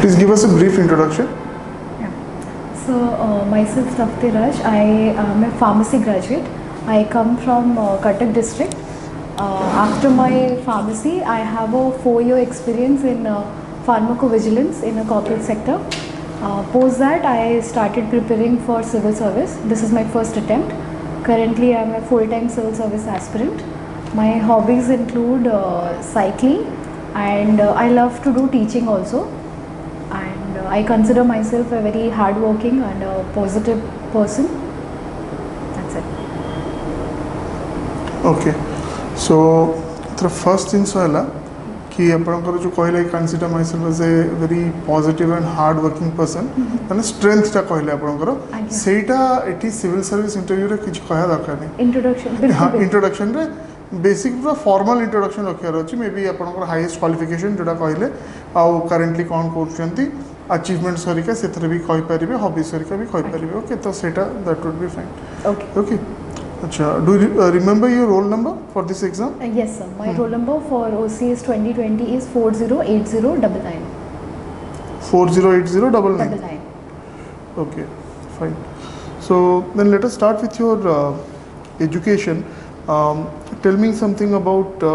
Please give us a brief introduction. Yeah. So myself Tapati Raj, I am a pharmacy graduate. I come from Cuttack district. After my pharmacy, I have a 4-year experience in pharmacovigilance in a corporate sector. Post that, I started preparing for civil service. This is my first attempt. Currently, I am a full-time civil service aspirant. My hobbies include cycling, and I love to do teaching also. And I consider myself a very hardworking and a positive person. That's it. Okay. So the first thing is कि आपनकर जो कहले I consider myself as a very positive and hard working person माने strength टा कहले आपनकर सेटा eighty civil service interview रे किछ कहया दरकार नै इंट्रोडक्शन हां इंट्रोडक्शन रे बेसिक पूरा फॉर्मल इंट्रोडक्शन रखियार अछि मे बी आपनकर हाईएस्ट क्वालिफिकेशन जोटा कहले आ करंटली कोन करछंती अचीवमेंट्स हरिका सेथरे भी कहि परिबे हॉबीज हरिका भी कहि परिबे ओके तो सेटा that would be fine okay okay अच्छा do you remember your roll number for this exam? Yes sir, my roll number for OCS 2020 is 408099. 408099. Okay, fine. So then let us start with your education. Tell me something about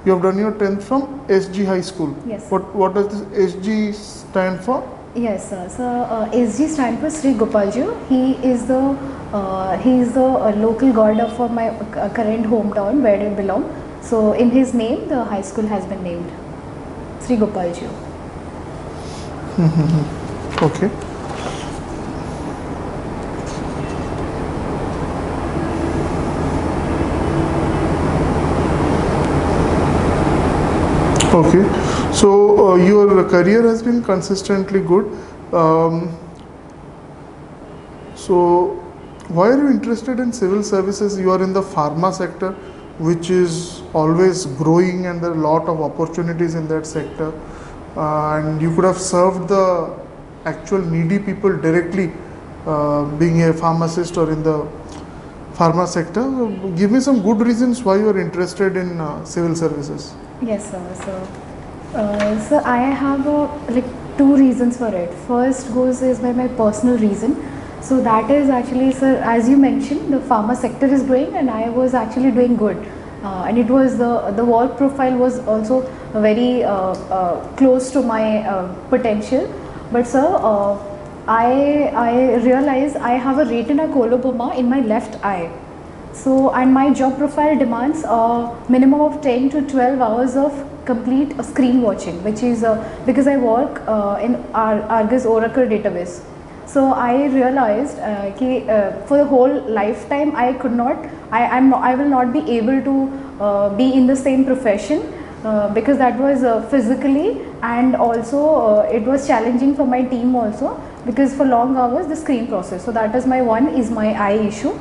you have done your 10th from SG High School. Yes. What does this SG stand for? Yes sir. So SG stands for Sri Gopalji. He is the local god of my current hometown where I belong. So in his name, the high school has been named Sri Gopalji. Okay. Okay, so your career has been consistently good. So why are you interested in civil services? You are in the pharma sector, which is always growing, and there are a lot of opportunities in that sector. And you could have served the actual needy people directly, being a pharmacist or in the pharma sector. Give me some good reasons why you are interested in civil services. Yes sir. So I have like 2 reasons for it. First is by my personal reason. So that is actually, sir, as you mentioned, the pharma sector is growing and I was actually doing good. And it was the work profile was also very close to my potential. But sir, I realized I have a retina coloboma in my left eye. So, and my job profile demands a minimum of 10 to 12 hours of complete screen watching, which is because I work in Argus Orator database. So I realized for the whole lifetime I could not, I will not be able to be in the same profession because that was physically, and also it was challenging for my team also because for long hours the screen process. So that is my my eye issue.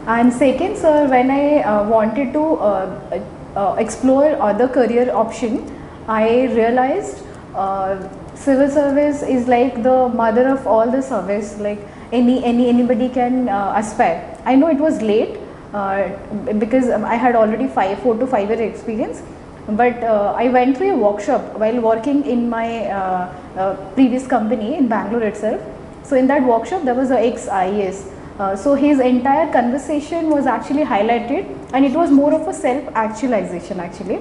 And second, sir, when I wanted to explore other career option, I realized civil service is like the mother of all the service. Like anybody can aspire. I know it was late because I had already 4 to 5 year experience. But I went through a workshop while working in my previous company in Bangalore itself. So in that workshop, there was a ex-IAS. So his entire conversation was actually highlighted, and it was more of a self-actualization actually.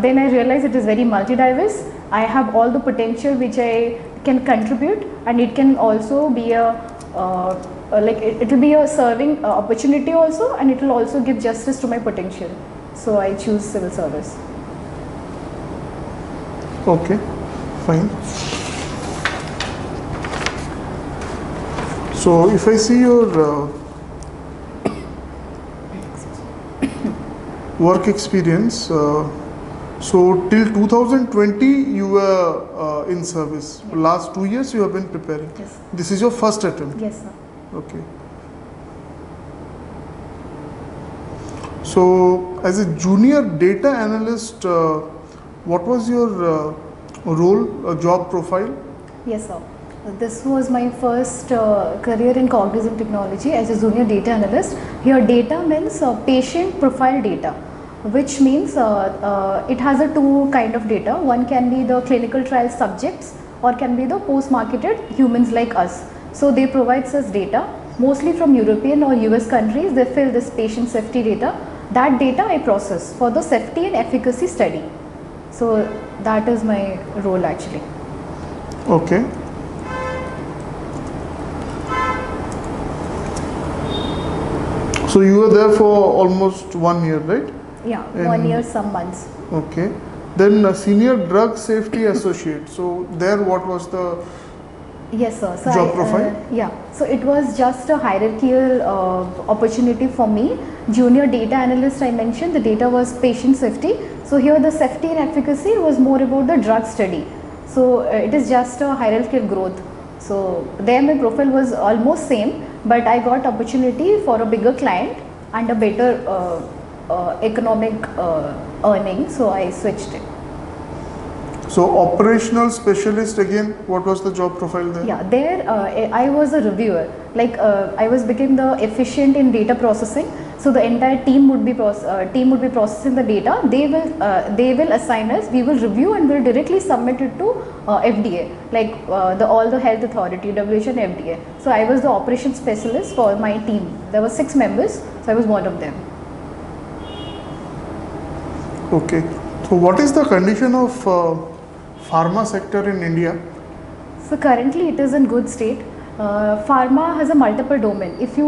Then I realized it is very multi-diverse. I have all the potential which I can contribute, and it can also be a it will be a serving opportunity also, and it will also give justice to my potential. So I choose civil service. Okay, fine. So if I see your work experience, so till 2020 you were in service. Yes. Last 2 years you have been preparing. Yes. This is your first attempt. Yes, sir. Okay. So as a junior data analyst, what was your role, job profile? Yes, sir. This was my first career in cognitive technology as a junior data analyst. Here data means patient profile data, which means it has a two kind of data. One can be the clinical trial subjects, or can be the post-marketed humans like us. So they provide us data, mostly from European or US countries. They fill this patient safety data. That data I process for the safety and efficacy study. So that is my role actually. Okay. So you were there for almost 1 year, right? Yeah, 1 year, some months. Okay. Then senior drug safety associate. So there, what was the Yes, sir. So job profile? Yeah. So it was just a hierarchical opportunity for me. Junior data analyst, I mentioned the data was patient safety. So here the safety and efficacy was more about the drug study. So it is just a hierarchical growth. So there my profile was almost same, but I got opportunity for a bigger client and a better economic earning. So I switched it. So operational specialist again, what was the job profile there? Yeah, there I was a reviewer. Like I was became the efficient in data processing. So the entire team would be processing the data. They will assign us. We will review and will directly submit it to FDA, like all the health authority, WHO and FDA. So I was the operations specialist for my team. There were 6 members. So I was one of them. Okay. So what is the condition of pharma sector in India? So currently it is in good state. Pharma has a multiple domain. If you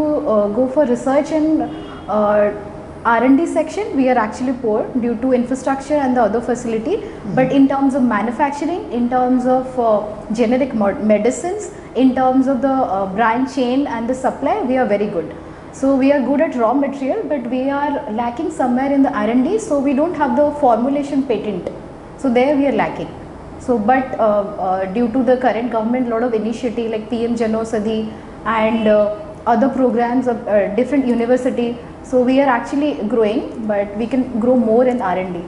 go for research and R&D section, we are actually poor due to infrastructure and the other facility. But in terms of manufacturing, in terms of generic medicines, in terms of the brand chain and the supply, we are very good. So we are good at raw material, but we are lacking somewhere in the R&D. So we don't have the formulation patent. So there we are lacking. So, but due to the current government, lot of initiative like PM Janosadhi and other programs of different university. So we are actually growing, but we can grow more in R&D.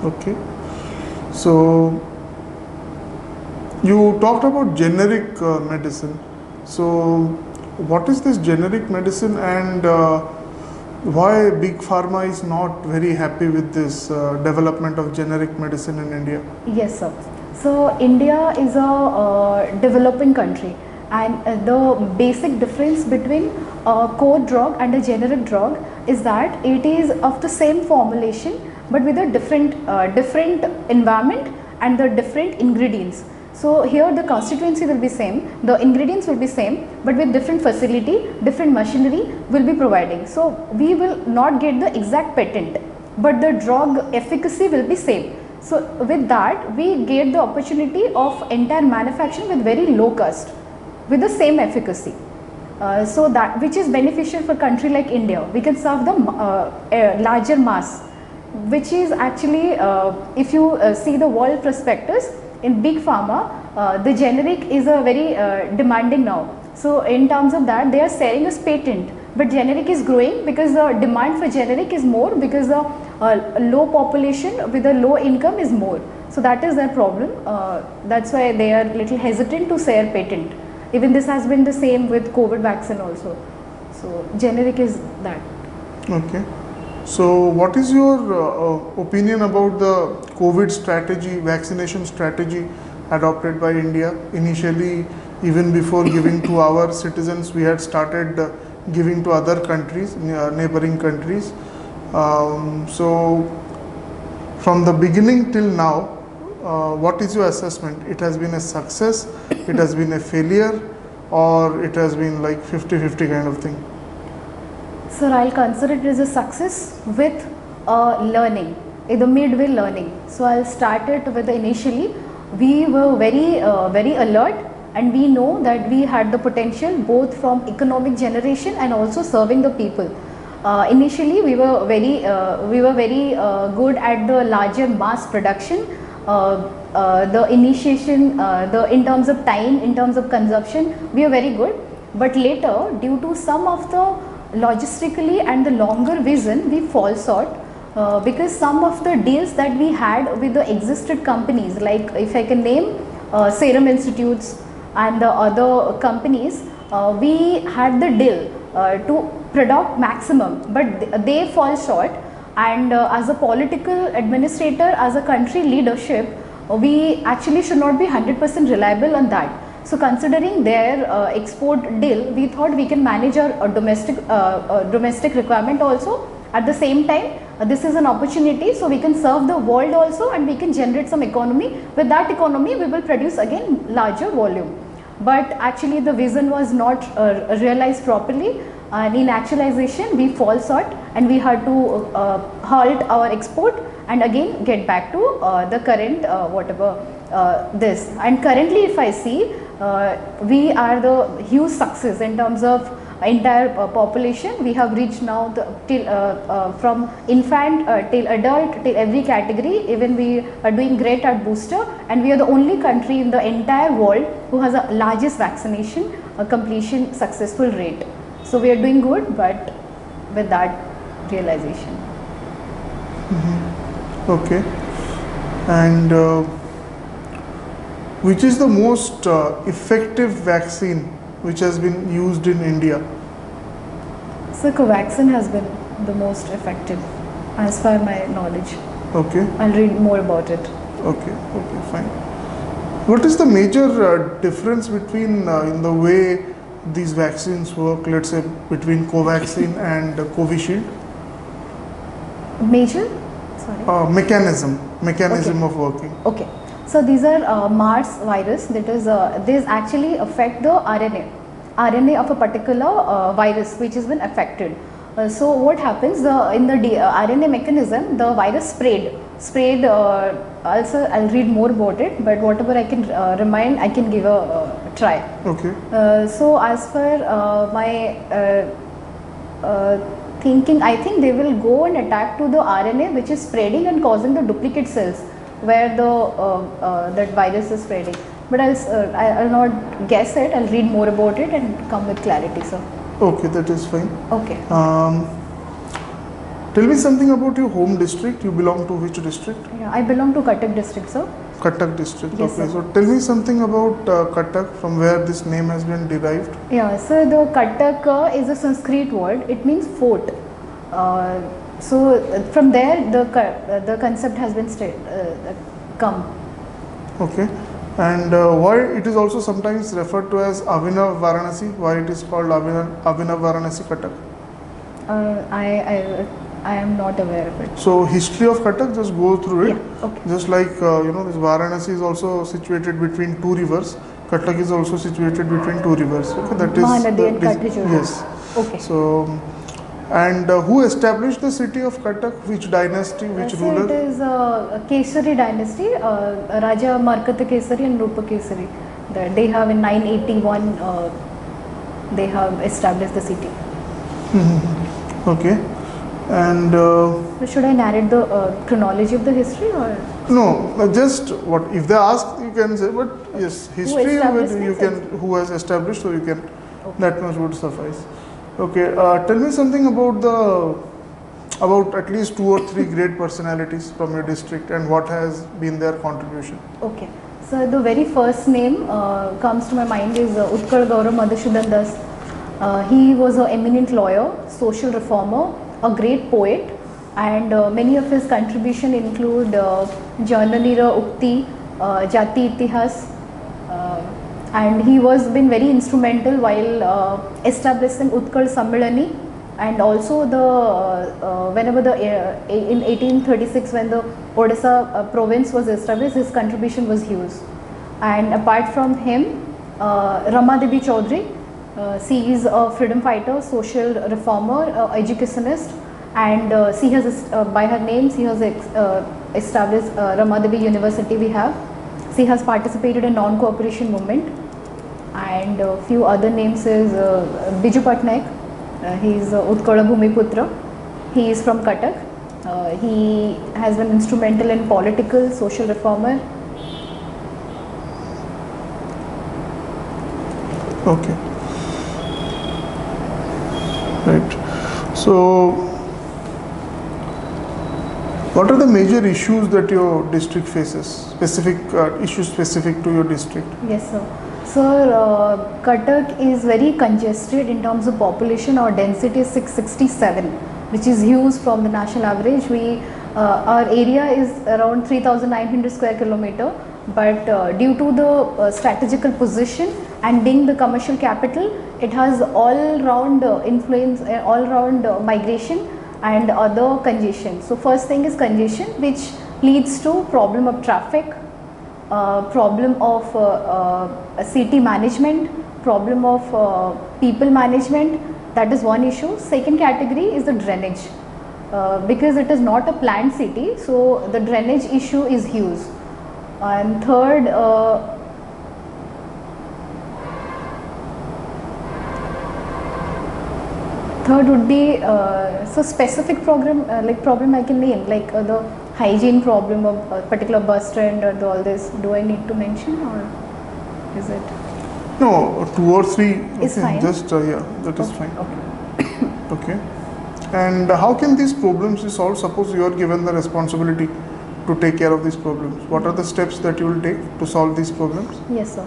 Okay. So you talked about generic medicine. So what is this generic medicine, and why Big Pharma is not very happy with this development of generic medicine in India? Yes, sir. So India is a developing country, and the basic difference between a core drug and a generic drug is that it is of the same formulation but with a different environment and the different ingredients. So here the constituency will be same, the ingredients will be same, but with different facility, different machinery will be providing. So we will not get the exact patent, but the drug efficacy will be same. So with that we get the opportunity of entire manufacturing with very low cost, with the same efficacy. So that which is beneficial for country like India. We can serve the larger mass, which is actually if you see the world prospectus, in Big Pharma, the generic is a very demanding now. So in terms of that, they are selling as patent, but generic is growing because the demand for generic is more, because the low population with a low income is more. So that is their problem. That's why they are little hesitant to sell patent. Even this has been the same with COVID vaccine also. So generic is that. Okay. So what is your opinion about the COVID strategy, vaccination strategy adopted by India? Initially, even before giving to our citizens, we had started giving to other countries, neighboring countries. So from the beginning till now, what is your assessment? It has been a success, it has been a failure, or it has been like 50-50 kind of thing? Sir, I'll consider it as a success with learning, the midway learning. So I'll start it with initially, we were very alert, and we know that we had the potential both from economic generation and also serving the people. Initially, we were very good at the larger mass production, the initiation, in terms of time, in terms of consumption, we are very good. But later, due to some of the logistically and the longer vision, we fall short because some of the deals that we had with the existed companies, like if I can name Serum Institutes and the other companies, we had the deal to product maximum, but they fall short. And as a political administrator, as a country leadership, we actually should not be 100% reliable on that. So considering their export deal, we thought we can manage our domestic requirement also. At the same time, this is an opportunity, so we can serve the world also, and we can generate some economy. With that economy, we will produce again larger volume. But actually the vision was not realized properly, and in actualization we fall short, and we had to halt our export and again get back to the current this. And currently if I see, we are the huge success in terms of entire population. We have reached now till from infant till adult till every category. Even we are doing great at booster, and we are the only country in the entire world who has the largest vaccination completion successful rate. So we are doing good, but with that realization. Okay. And which is the most effective vaccine which has been used in India? So Covaxin has been the most effective as per my knowledge. Okay. I'll read more about it. Okay, okay, fine. What is the major difference between in the way these vaccines work, let's say between Covaxin and Covishield? Major? Sorry. Mechanism Okay. of working. Okay. So these are Mars virus, that is these actually affect the RNA of a particular virus which has been affected. So what happens, in the RNA mechanism, the virus sprayed also I'll read more about it, but whatever I can remind, I can give a try. Okay. So as per my thinking, I think they will go and attack to the RNA which is spreading and causing the duplicate cells where the that virus is spreading. But I'll not guess it. I'll read more about it and come with clarity, sir. Okay, that is fine. Okay. Tell me something about your home district. You belong to which district? Yeah, I belong to Cuttack district, sir. Cuttack district. Yes, okay. sir. So tell me something about Cuttack, from where this name has been derived. Yeah, so the Cuttack is a Sanskrit word. It means fort. So from there the concept has been come. Okay. And why it is also sometimes referred to as Avinav Varanasi? Why it is called Avinav Varanasi Cuttack? I am not aware of it. So history of Cuttack, just go through it. Yeah, okay. Just like this Varanasi is also situated between two rivers. Cuttack is also situated between two rivers. Okay, that is Mahanadi and Katrijodi. Yes. Okay. So, and who established the city of Cuttack? Which dynasty? Which ruler? It is Kesari dynasty. Raja Markata Kesari and Rupa Kesari. They have in 981. They have established the city. Okay. And should I narrate the chronology of the history, or no? Just what if they ask, you can say. But yes, history you can. Who has established? So you can. Okay. That much would suffice. Okay. Tell me something about at least 2 or 3 great personalities from your district and what has been their contribution. Okay. So the very first name comes to my mind is Utkal Gaurav Madhusudhan Das. He was an eminent lawyer, social reformer, a great poet, and many of his contribution include Jananira Ukti, Jati Itihas, and he was been very instrumental while establishing Utkal Sammilani, and also the whenever the in 1836 when the Odisha province was established, his contribution was huge. And apart from him, Ramadevi Chaudhary. She is a freedom fighter, social reformer, educationist, and she has by her name she has established Ramadevi University. We have. She has participated in non-cooperation movement, and a few other names is Biju Patnaik. He is Utkala Bhumiputra. He is from Cuttack. He has been instrumental in political, social reformer. Okay. Right. So, what are the major issues that your district faces? Specific issues specific to your district? Yes, sir. So, Cuttack is very congested in terms of population. Our density is 667, which is huge from the national average. We our area is around 3,900 square kilometer, but due to the strategical position and being the commercial capital, it has all round influence, all round migration and other congestion. So first thing is congestion, which leads to problem of traffic, problem of city management, problem of people management. That is one issue. Second category is the drainage. Because it is not a planned city, so the drainage issue is huge. And third, would be so specific problem problem I can name, like the hygiene problem of a particular bus stand or all this. Do I need to mention, or is it? No, 2 or 3 is fine. Just yeah, that is fine. Okay. Okay. And how can these problems be solved? Suppose you are given the responsibility to take care of these problems. What are the steps that you will take to solve these problems? Yes, sir.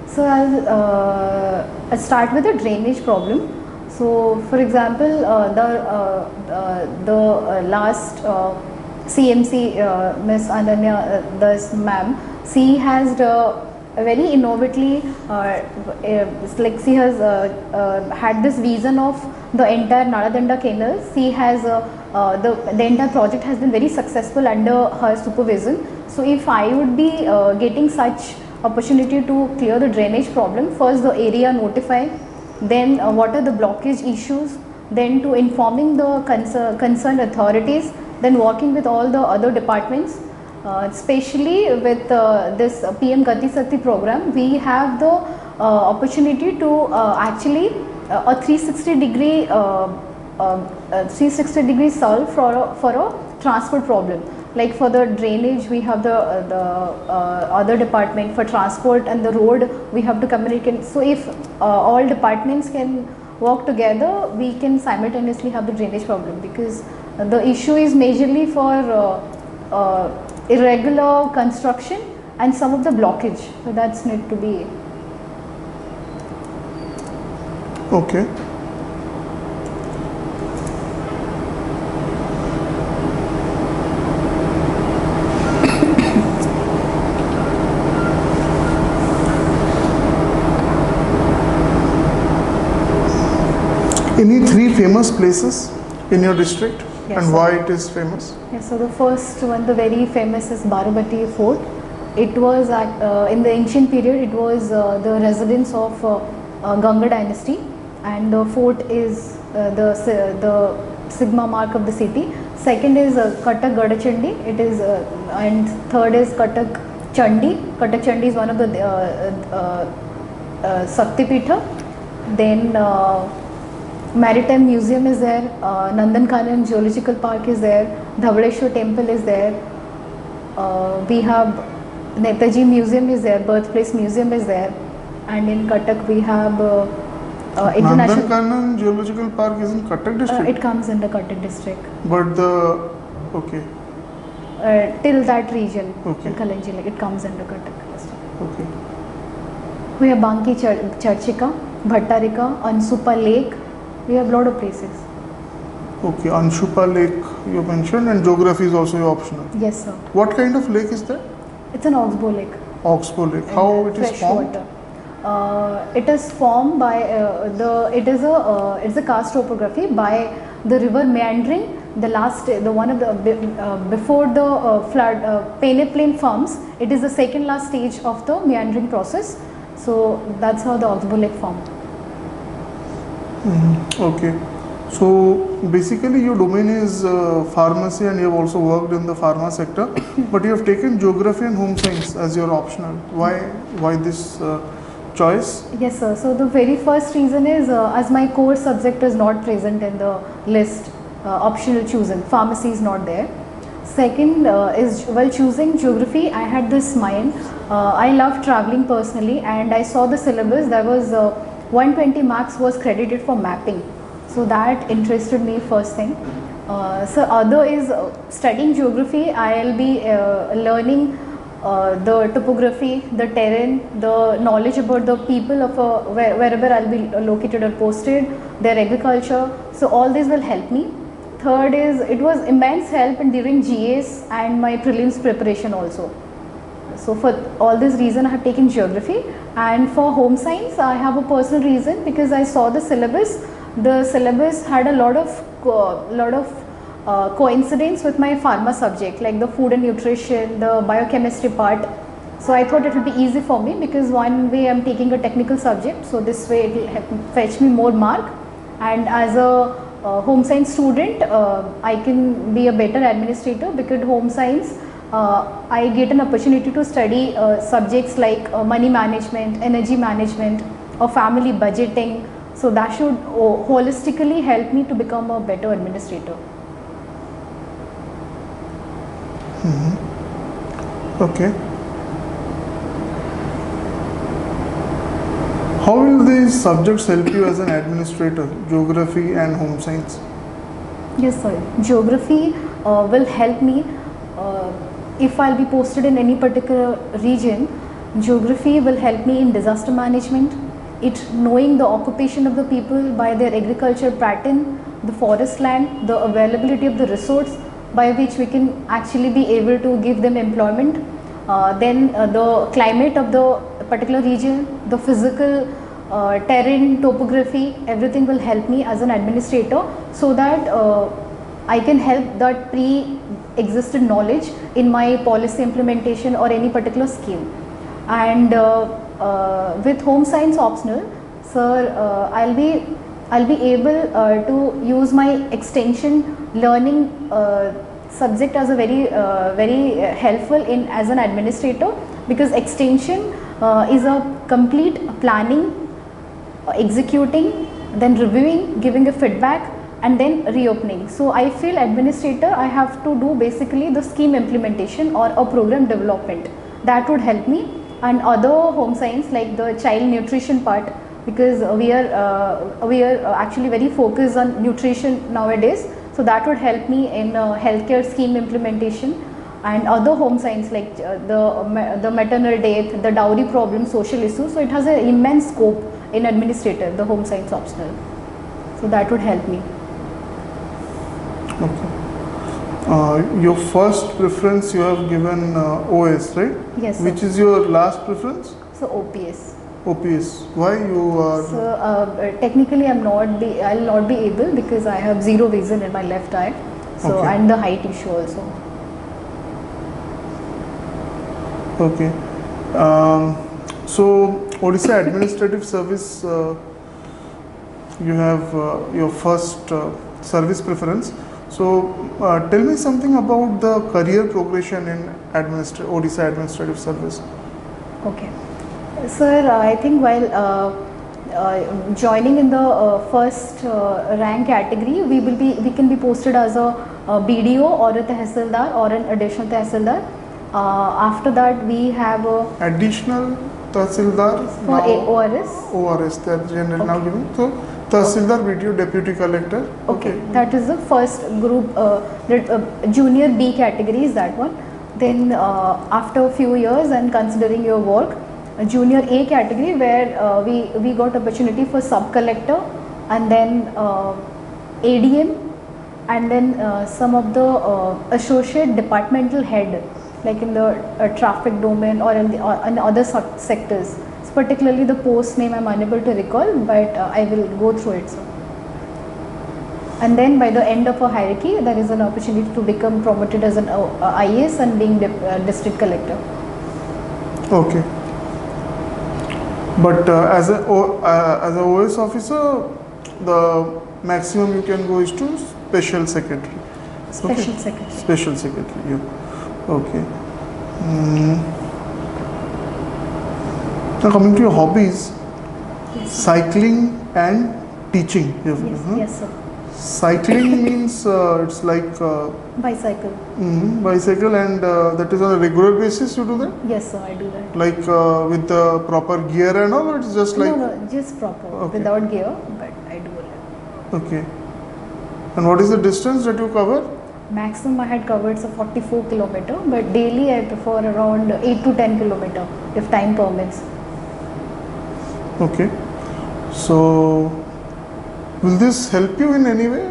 So I'll start with the drainage problem. So, for example, the last CMC, Miss Ananya, this ma'am, she has very innovatively, like she has had this vision of the entire Naladanda canal. She has the entire project has been very successful under her supervision. So if I would be getting such opportunity to clear the drainage problem, first the area notify, then what are the blockage issues, then to informing the concerned authorities, then working with all the other departments. Especially with this PM Gati Sati program, we have the opportunity to actually a 360-degree solve for a transport problem. Like for the drainage, we have the other department. For transport and the road, we have to communicate. So if all departments can work together, we can simultaneously have the drainage problem, because the issue is majorly for irregular construction and some of the blockage. So that's need to be. Okay. Any 3 famous places in your district? Yes, and why it is famous? Yes, so the first one, the very famous, is Barubati Fort. It was in the ancient period, it was the residence of Ganga dynasty, and the fort is the sigma mark of the city. Second is Katak Gadachandi, it is and third is Katak Chandi. Katak Chandi is one of the Sakti Pitha. Then Maritime Museum is there, Nandankanan Zoological Park is there, Dhabaleshwar Temple is there, we have Netaji Museum is there, Birthplace Museum is there, and in Cuttack we have International. Nandankanan Zoological Park is in Cuttack district? It comes in the Cuttack district. But the, okay. Till that region, okay. Kalanji, it comes in the Cuttack district. Okay. We have Banki Charchika, Bhattarika, Ansupa Lake. We have a lot of places. Okay, Anshupa Lake you mentioned, and geography is also optional. Yes, sir. What kind of lake is that? It's an oxbow lake. Oxbow lake. How it is formed? Water. It is formed by it's a karst topography by the river meandering. Before the flood peneplain forms, it is the second last stage of the meandering process. So that's how the oxbow lake formed. Okay, so basically your domain is pharmacy, and you have also worked in the pharma sector, but you have taken geography and home science as your optional. Why this choice? Yes, sir. So the very first reason is as my core subject is not present in the list, optional chosen, pharmacy is not there. Second is, while choosing geography, I had this mind. I love traveling personally, and I saw the syllabus. There was 120 marks was credited for mapping, so that interested me first thing. So other is studying geography. I'll be learning the topography, the terrain, the knowledge about the people of wherever I'll be located or posted, their agriculture. So all this will help me. third is it was immense help in during GS and my prelims preparation also. So for all this reason I have taken geography, and for home science I have a personal reason because I saw the syllabus. The syllabus had a lot of coincidence with my pharma subject, like the food and nutrition, the biochemistry part. So I thought it will be easy for me because one way I am taking a technical subject, so this way it will fetch me more mark, and as a home science student I can be a better administrator because home science I get an opportunity to study subjects like money management, energy management or family budgeting. So that should holistically help me to become a better administrator. Okay. How will these subjects help you as an administrator, geography and home science? Yes sir, geography will help me if I'll be posted in any particular region. Geography will help me in disaster management, knowing the occupation of the people by their agriculture pattern, the forest land, the availability of the resource by which we can actually be able to give them employment. Then the climate of the particular region, the physical terrain, topography, everything will help me as an administrator, so that I can help that pre-existed knowledge in my policy implementation or any particular scheme. And with home science optional, sir, I'll be able to use my extension learning subject as a very helpful in as an administrator, because extension is a complete planning, executing, then reviewing, giving a feedback and then reopening. So I feel administrator, I have to do basically the scheme implementation or a program development. That would help me. And other home science like the child nutrition part, because we are actually very focused on nutrition nowadays. So that would help me in healthcare scheme implementation, and other home science like the maternal death, the dowry problem, social issues. So it has an immense scope in administrator, the home science optional. So that would help me. Okay. Your first preference you have given OS, right? Yes, sir. Which is your last preference? So OPS. OPS. Why you are? So technically I'll not be able, because I have zero vision in my left eye. So Okay. And the height issue also. Okay. So Odisha Administrative Service, you have your first service preference. So tell me something about the career progression in Odisha Administrative Service. Okay. Sir, I think while joining in the first rank category, we can be posted as a BDO or a Tehsildar or an additional Tehsildar. After that we have a additional Tehsildar for ORS. ORS, they are generally now given. So Tehsildar, BDO, Deputy Collector. Okay, that is the first group. Junior B category is that one. Then after a few years and considering your work, a junior A category, where we got opportunity for sub collector, and then ADM, and then some of the associate departmental head, like in the traffic domain or in other sectors. So particularly the post name I am unable to recall, but I will go through it. So. And then by the end of a hierarchy, there is an opportunity to become promoted as an IAS and being district collector. Okay. But as a OS officer, the maximum you can go is to special secretary. Special secretary. Special secretary, yeah. Okay. Now coming to your hobbies, Yes, sir. cycling and teaching. Yes, sir. Cycling means it's like Bicycle. bicycle, and that is on a regular basis you do that? Yes, sir, I do that. Like with the proper gear and all, or it's just like? No, just proper, Okay. without gear, but I do it. Okay. And what is the distance that you cover? Maximum I had covered so 44 kilometer, but daily I prefer around 8 to 10 kilometer if time permits. Okay. So Will this help you in any way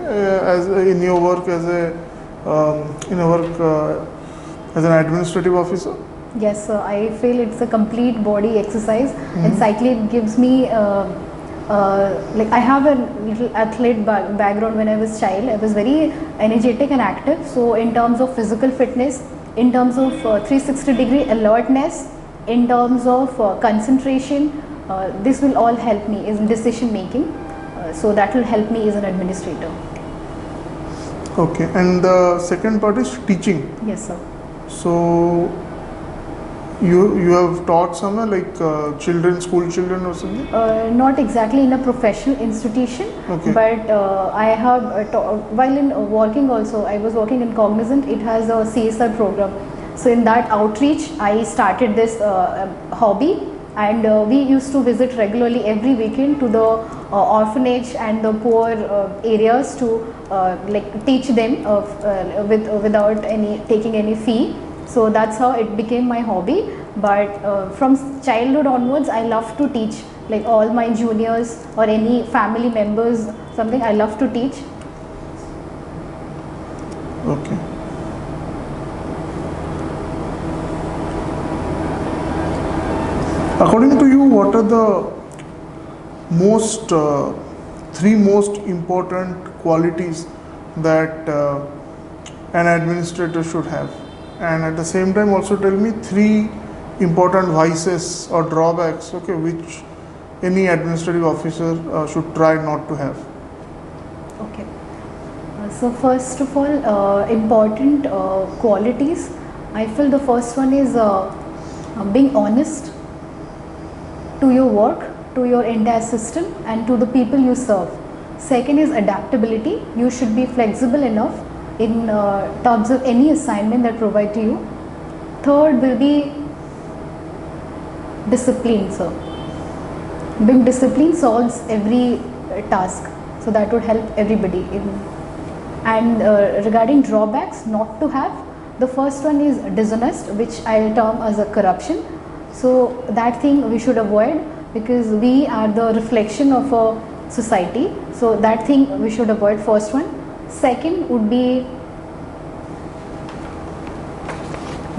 as in your work as a as an administrative officer? Yes, sir. I feel it's a complete body exercise, and cycling gives me like I have a little athlete background. When I was child, I was very energetic and active. So in terms of physical fitness, in terms of 360-degree alertness, in terms of concentration, this will all help me in decision making. So that will help me as an administrator. Okay, and the second part is teaching. Yes, sir. So you have taught somewhere like children, school children or something? Not exactly in a professional institution, okay. But I have while in working also, I was working in Cognizant. It has a CSR program. So in that outreach, I started this hobby, and we used to visit regularly every weekend to the orphanage and the poor areas to like teach them without taking any fee. So that's how it became my hobby. But from childhood onwards, I love to teach, like all my juniors or any family members, something I love to teach. Okay. According to you, what are the three most important qualities that an administrator should have? And at the same time also tell me three important vices or drawbacks, okay, which any administrative officer should try not to have. Okay. So first of all, important qualities, I feel the first one is being honest to your work, to your entire system, and to the people you serve. Second is adaptability. You should be flexible enough in terms of any assignment that provide to you. Third will be discipline, sir. Being disciplined solves every task, so that would help everybody. And regarding drawbacks not to have, the first one is dishonest, which I'll term as a corruption. So that thing we should avoid, because we are the reflection of a society. So that thing we should avoid, first one. Second would be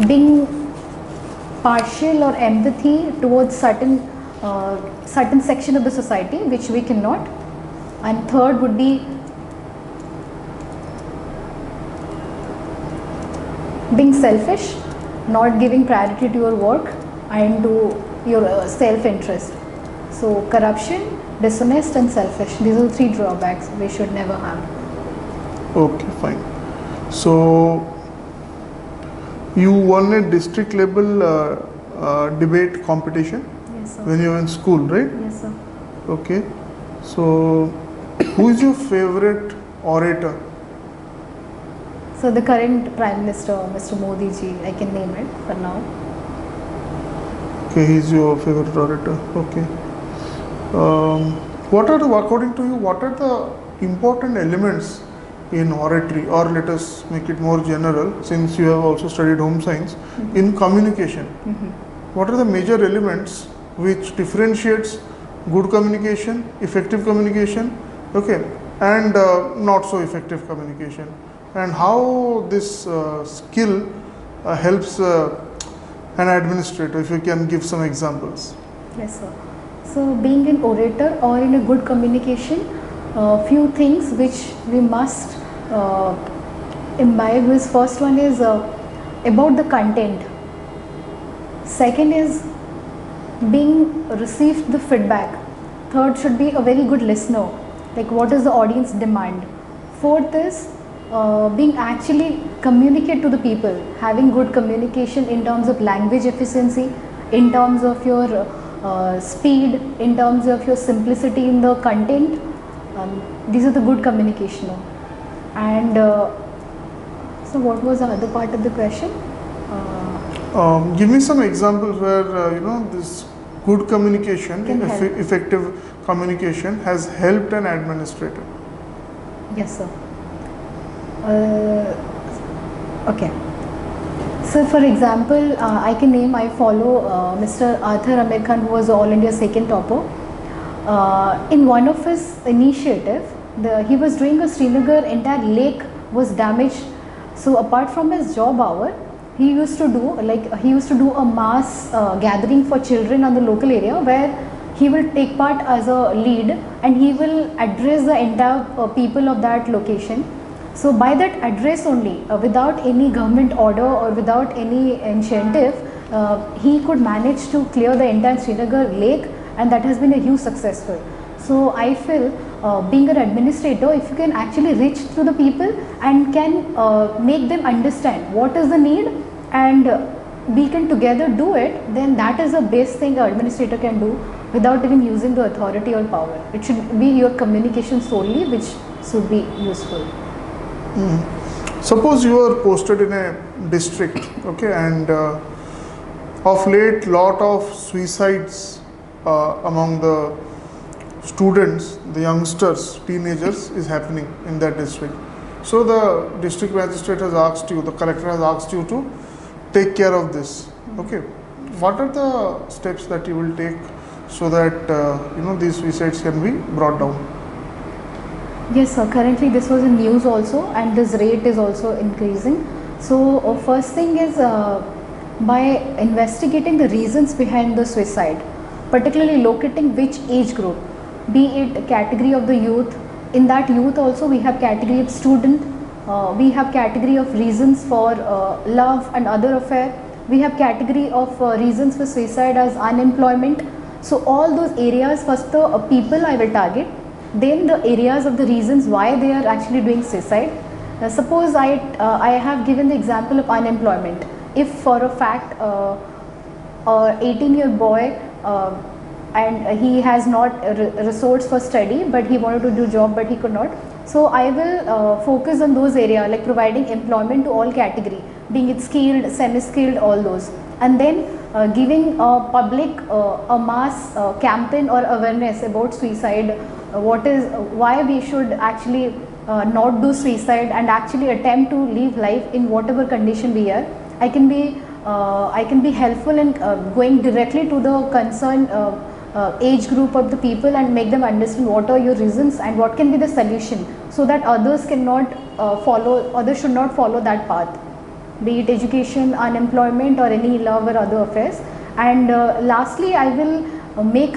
being partial or empathy towards certain section of the society which we cannot. And third would be being selfish, not giving priority to your work and to your self-interest. So corruption, dishonest and selfish, these are the three drawbacks we should never have. Okay, fine. So you won a district level debate competition. Yes, sir. When you were in school, right? Yes, sir. Okay. So who is your favorite orator? So the current Prime Minister, Mr. Modi ji, I can name it for now. Okay, he's your favorite orator. Okay. According to you, what are the important elements in oratory, or let us make it more general, since you have also studied home science, in communication? What are the major elements which differentiates good communication, effective communication, okay, and not so effective communication, and how this skill helps an administrator, if you can give some examples? Yes, sir. So being an orator or in a good communication, few things which we must imbibe is, first one is about the content. Second is being received the feedback. Third should be a very good listener, like what is the audience demand. Fourth is being actually communicate to the people, having good communication in terms of language efficiency, in terms of your speed, in terms of your simplicity in the content. These are the good communication. And so what was the other part of the question? Give me some examples where this good communication, effective communication has helped an administrator. Yes, sir. Okay. So for example, I can name, I follow Mr. Arthur Amir Khan, who was All India second topper. In one of his initiative, he was doing a Srinagar entire lake was damaged. So apart from his job hour, he used to do a mass gathering for children on the local area, where he will take part as a lead and he will address the entire people of that location. So by that address only, without any government order or without any incentive, he could manage to clear the entire Srinagar lake, and that has been a huge successful. So I feel being an administrator, if you can actually reach to the people and can make them understand what is the need, and we can together do it, then that is the best thing an administrator can do without even using the authority or power. It should be your communication solely which should be useful. Suppose you are posted in a district, okay, and of late lot of suicides among the students, the youngsters, teenagers is happening in that district. So the district magistrate has asked you, the collector has asked you to take care of this. Okay, what are the steps that you will take so that these suicides can be brought down? Yes, sir. Currently this was in news also, and this rate is also increasing. So first thing is by investigating the reasons behind the suicide, particularly locating which age group, be it category of the youth. In that youth also we have category of student, we have category of reasons for love and other affair, we have category of reasons for suicide as unemployment. So all those areas, first the people I will target, then the areas of the reasons why they are actually doing suicide. Suppose I have given the example of unemployment. If for a fact 18-year boy and he has not resource for study, but he wanted to do job but he could not. So I will focus on those areas, like providing employment to all category, being it skilled, semi-skilled, all those, and then giving public a mass campaign or awareness about suicide. Why we should actually not do suicide and actually attempt to live life in whatever condition we are. I can be helpful in going directly to the concerned age group of the people and make them understand what are your reasons and what can be the solution, so that others should not follow that path, be it education, unemployment, or any love or other affairs. And lastly, I will make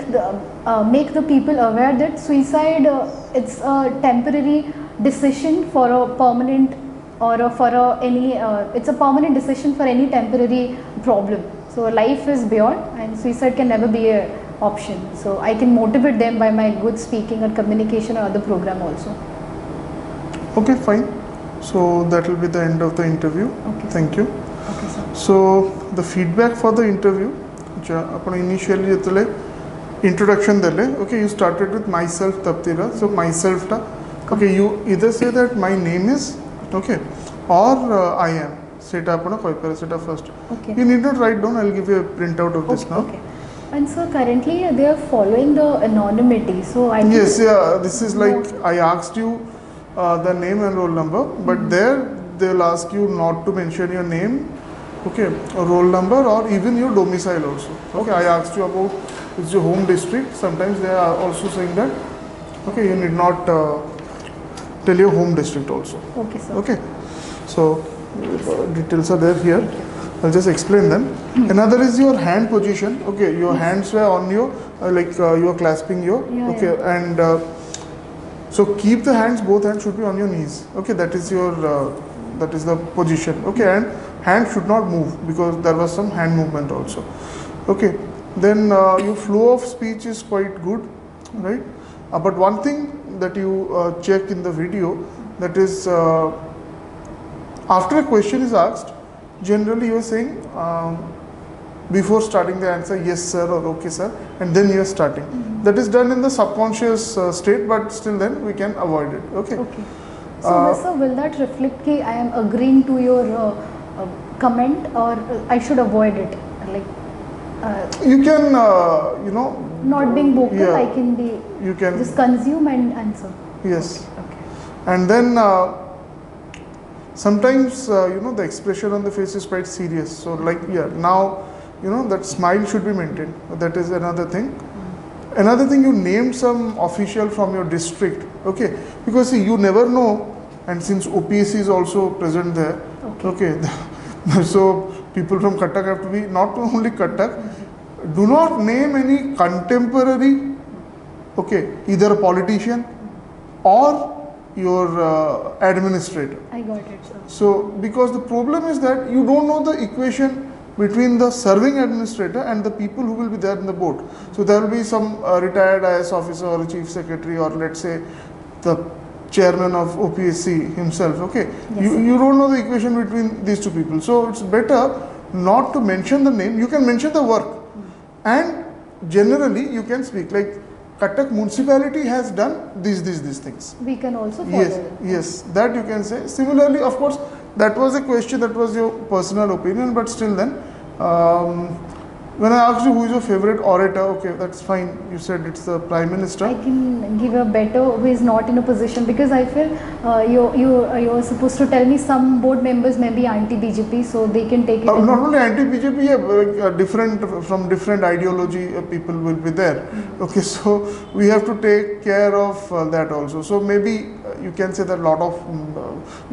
the people aware that suicide it's a temporary decision for a permanent it's a permanent decision for any temporary problem. So life is beyond, and suicide can never be a option. So I can motivate them by my good speaking or communication or other program also. Okay, fine. So that will be the end of the interview. Okay, thank you. Okay, sir. So the feedback for the interview, initially introduction dele, okay, you started with myself Taptira. So myself ta, okay, you either say that my name is, okay, or I am. Seta first. Okay. You need not write down, I will give you a printout of this now. Okay. And so currently they are following the anonymity. So I yes, yeah, this is like I asked you the name and roll number, but there they will ask you not to mention your name, okay, or roll number, or even your domicile also. Okay, I asked you about which is your home district. Sometimes they are also saying that, okay, you need not tell your home district also. Okay, sir. Okay, so details are there here. I'll just explain them. Another is your hand position. Okay, your hands were on your you are clasping your and so keep the hands, both hands should be on your knees. Okay, that is your that is the position. Okay, and hand should not move because there was some hand movement also. Okay, then your flow of speech is quite good, right? But one thing that you check in the video, that is after a question is asked, generally you are saying before starting the answer yes sir or okay sir, and then you are starting. That is done in the subconscious state, but still then we can avoid it. Okay. Okay. So sir, will that reflect that I am agreeing to your comment, or I should avoid it? Like you can not being vocal, yeah, I can be you can just consume and answer. Yes. Okay. And then sometimes the expression on the face is quite serious. So like now that smile should be maintained. That is another thing. Another thing, you named some official from your district, okay, because see, you never know, and since OPSC is also present there, okay, so people from Cuttack have to be, not only Cuttack, do not name any contemporary, okay, either a politician or your administrator. I got it, sir. So, because the problem is that you don't know the equation between the serving administrator and the people who will be there in the board. So, there will be some retired IS officer or a chief secretary, or let's say the chairman of OPSC himself, okay. Yes, You don't know the equation between these two people. So, it's better not to mention the name. You can mention the work, and generally you can speak like Cuttack municipality has done these things. We can also follow Yes, it. yes, that you can say. Similarly, of course, that was a question, that was your personal opinion, but still then, when I asked you who is your favorite orator, okay, that's fine. You said it's the Prime Minister. I can give a better who is not in a position, because I feel you're supposed to tell me some board members may be anti-BJP, so they can take it. Not only anti-BJP, yeah, different from different ideology people will be there. Okay, so we have to take care of that also. So maybe you can say that a lot of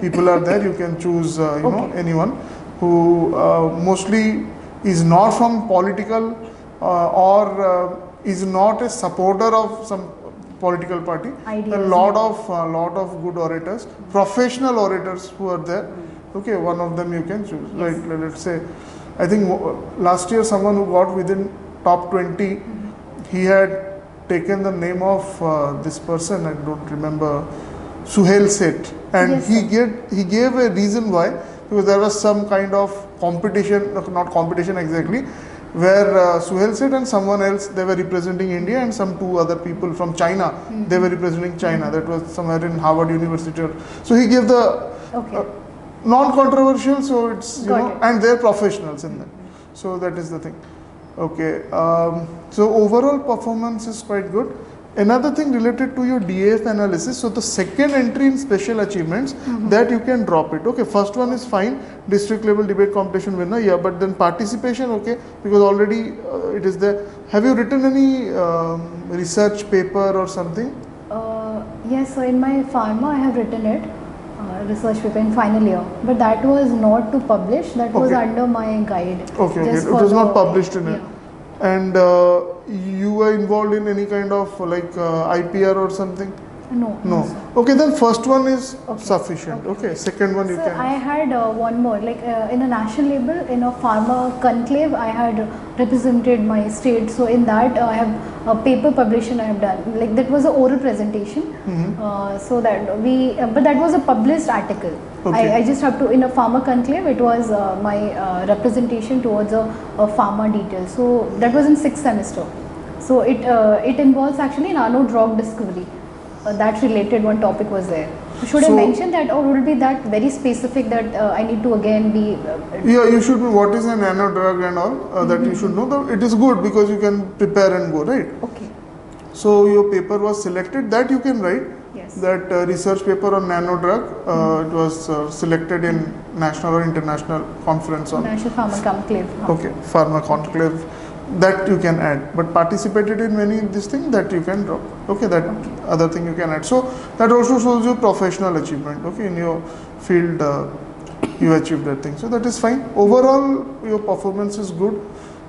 people are there. You can choose you know, anyone who mostly is not from political or is not a supporter of some political party. Ideas. A lot of good orators, professional orators who are there. Okay, one of them you can choose. Yes. Like let's say, I think last year someone who got within top 20, he had taken the name of this person, I don't remember, Suhail Seth, and Yes, he gave a reason why, because there was some kind of competition, not competition exactly, where Suhail Seth and someone else, they were representing India, and some two other people from China, they were representing China. That was somewhere in Harvard University. So he gave the non-controversial, so it's, you know, and they're professionals in that. So that is the thing. Okay, so overall performance is quite good. Another thing related to your DAF analysis, so the second entry in special achievements, that you can drop it. Okay, first one is fine, district level debate competition winner, yeah, but then participation, okay, because already it is there. Have you written any research paper or something? Yes, so in my Pharma I have written it, research paper in final year, but that was not to publish, that was under my guide. Okay, it was not published in it. And you were involved in any kind of like IPR or something? No. Okay, then first one is sufficient. Okay, second one you can. I had one more, like in a national label, in a Pharma conclave, I had represented my state. So in that, I have a paper publication I have done. Like that was an oral presentation. So that but that was a published article. I just have to, in a Pharma conclave, it was my representation towards a Pharma detail. So that was in 6th semester. So it involves actually nano drug discovery. That related one topic was there. Should I mention that, or would it be that very specific that I need to again be? Yeah, you should know what is a nano drug and all that you should know. It is good because you can prepare and go, right? Okay. So your paper was selected, that you can write. Yes. That research paper on nano drug, it was selected in national or international conference on National Pharma Conclave. Okay, Pharma Conclave, that you can add, but participated in many this thing, that you can drop. Okay, that other thing you can add. So that also shows you professional achievement. Okay, in your field you achieved that thing, so that is fine. Overall your performance is good.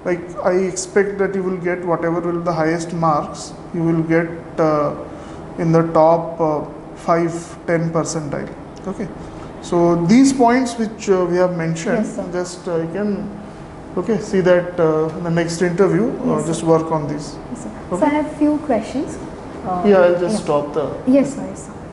Like I expect that you will get whatever will the highest marks, you will get in the top 5-10 percentile. Okay, so these points which we have mentioned, just you can see that in the next interview, just work on these. Yes, so I have few questions. I'll just stop the. Yes, sir.